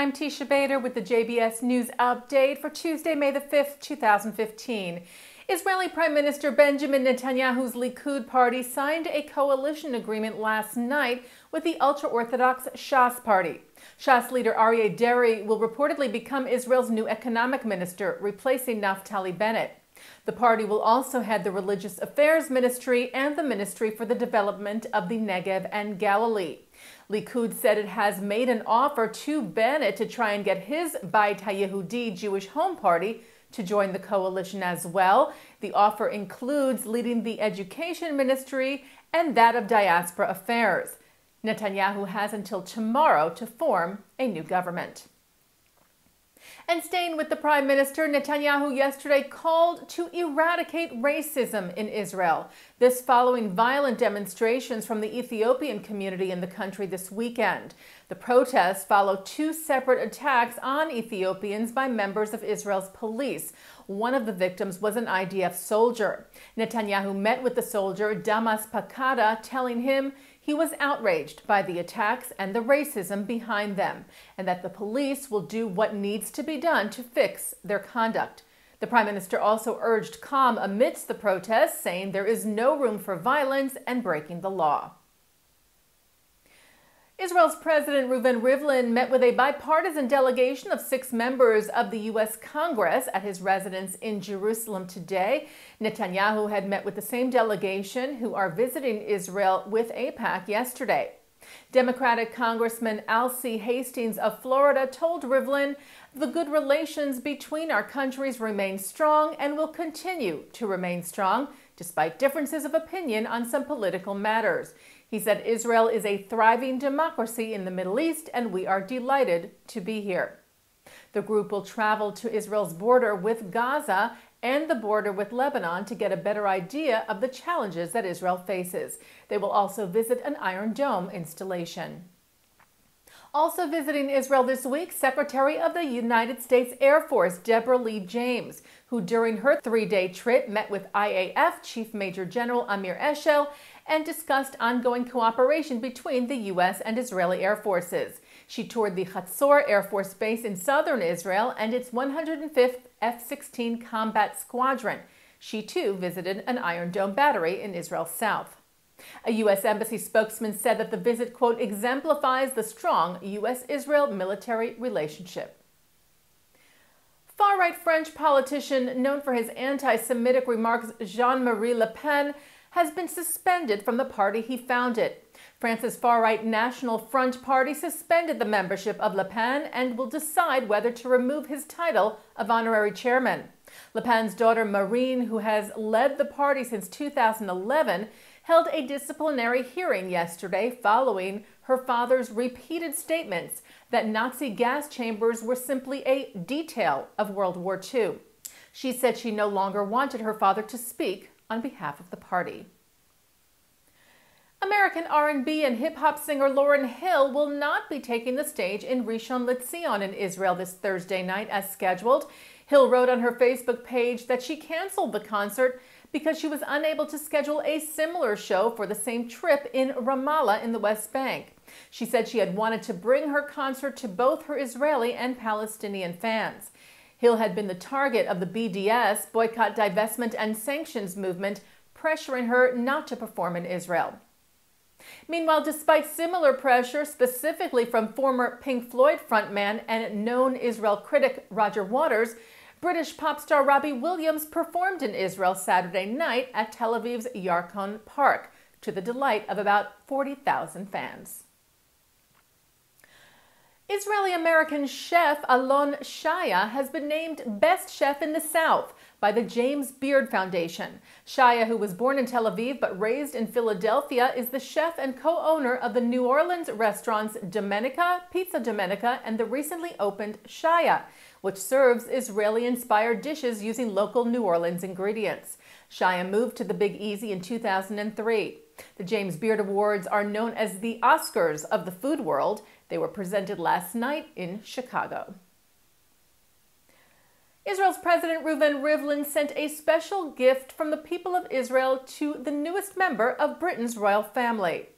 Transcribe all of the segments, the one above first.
I'm Teisha Bader with the JBS News Update for Tuesday, May the 5th, 2015. Israeli Prime Minister Benjamin Netanyahu's Likud party signed a coalition agreement last night with the ultra-Orthodox Shas party. Shas leader Aryeh Deri will reportedly become Israel's new economic minister, replacing Naftali Bennett. The party will also head the Religious Affairs Ministry and the Ministry for the Development of the Negev and Galilee. Likud said it has made an offer to Bennett to try and get his Beit HaYehudi Jewish Home Party to join the coalition as well. The offer includes leading the Education Ministry and that of Diaspora Affairs. Netanyahu has until tomorrow to form a new government. And staying with the Prime Minister, Netanyahu yesterday called to eradicate racism in Israel. This following violent demonstrations from the Ethiopian community in the country this weekend. The protests follow two separate attacks on Ethiopians by members of Israel's police. One of the victims was an IDF soldier. Netanyahu met with the soldier, Damas Pakada, telling him he was outraged by the attacks and the racism behind them, and that the police will do what needs to be done to fix their conduct. The Prime Minister also urged calm amidst the protests, saying there is no room for violence and breaking the law. Israel's President Reuven Rivlin met with a bipartisan delegation of 6 members of the U.S. Congress at his residence in Jerusalem today. Netanyahu had met with the same delegation who are visiting Israel with AIPAC yesterday. Democratic Congressman Alcee Hastings of Florida told Rivlin, "The good relations between our countries remain strong and will continue to remain strong, despite differences of opinion on some political matters." He said Israel is a thriving democracy in the Middle East, and we are delighted to be here. The group will travel to Israel's border with Gaza and the border with Lebanon to get a better idea of the challenges that Israel faces. They will also visit an Iron Dome installation. Also visiting Israel this week, Secretary of the United States Air Force Deborah Lee James, who during her 3-day trip met with IAF Chief Major General Amir Eshel and discussed ongoing cooperation between the U.S. and Israeli Air Forces. She toured the Chatzor Air Force Base in southern Israel and its 105th F-16 Combat Squadron. She too visited an Iron Dome battery in Israel's south. A U.S. Embassy spokesman said that the visit, quote, exemplifies the strong U.S.-Israel military relationship. Far-right French politician known for his anti-Semitic remarks, JeanMarie Le Pen, has been suspended from the party he founded. France's far-right National Front Party suspended the membership of Le Pen and will decide whether to remove his title of honorary chairman. Le Pen's daughter Marine, who has led the party since 2011, held a disciplinary hearing yesterday following her father's repeated statements that Nazi gas chambers were simply a detail of World War II. She said she no longer wanted her father to speak on behalf of the party. American R&B and hip-hop singer Lauryn Hill will not be taking the stage in Rishon LeZion in Israel this Thursday night as scheduled. Hill wrote on her Facebook page that she canceled the concert because she was unable to schedule a similar show for the same trip in Ramallah in the West Bank. She said she had wanted to bring her concert to both her Israeli and Palestinian fans. Hill had been the target of the BDS, Boycott, Divestment, and Sanctions movement, pressuring her not to perform in Israel. Meanwhile, despite similar pressure, specifically from former Pink Floyd frontman and known Israel critic Roger Waters, British pop star Robbie Williams performed in Israel Saturday night at Tel Aviv's Yarkon Park, to the delight of about 40,000 fans. Israeli-American chef Alon Shaya has been named Best Chef in the South by the James Beard Foundation. Shaya, who was born in Tel Aviv but raised in Philadelphia, is the chef and co-owner of the New Orleans restaurants Domenica, Pizza Domenica, and the recently opened Shaya, which serves Israeli-inspired dishes using local New Orleans ingredients. Shaya moved to the Big Easy in 2003. The James Beard Awards are known as the Oscars of the food world. They were presented last night in Chicago. Israel's President Reuven Rivlin sent a special gift from the people of Israel to the newest member of Britain's royal family.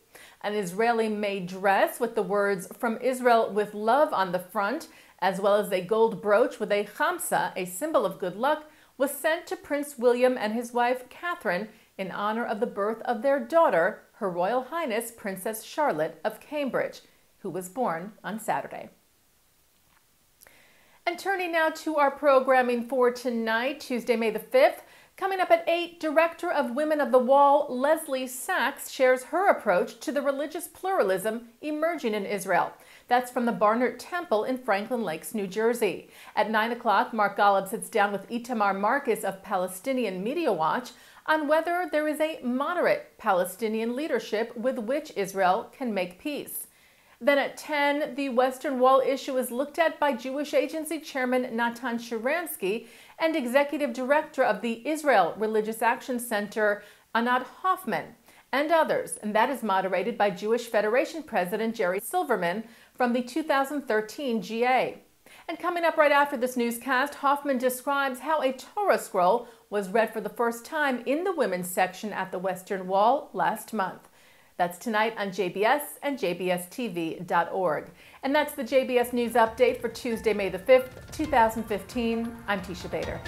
an Israeli-made dress with the words "From Israel with Love" on the front, as well as a gold brooch with a khamsa, a symbol of good luck, was sent to Prince William and his wife Catherine in honor of the birth of their daughter, Her Royal Highness Princess Charlotte of Cambridge, who was born on Saturday. And turning now to our programming for tonight, Tuesday, May the 5th. Coming up at 8, Director of Women of the Wall, Leslie Sachs, shares her approach to the religious pluralism emerging in Israel. That's from the Barnard Temple in Franklin Lakes, New Jersey. At 9 o'clock, Mark Golub sits down with Itamar Marcus of Palestinian Media Watch on whether there is a moderate Palestinian leadership with which Israel can make peace. Then at 10, the Western Wall issue is looked at by Jewish Agency Chairman Natan Sharansky and Executive Director of the Israel Religious Action Center, Anat Hoffman, and others, and that is moderated by Jewish Federation President Jerry Silverman from the 2013 GA. And coming up right after this newscast, Hoffman describes how a Torah scroll was read for the first time in the women's section at the Western Wall last month. That's tonight on JBS and jbstv.org. And that's the JBS News Update for Tuesday, May the 5th, 2015. I'm Teisha Bader.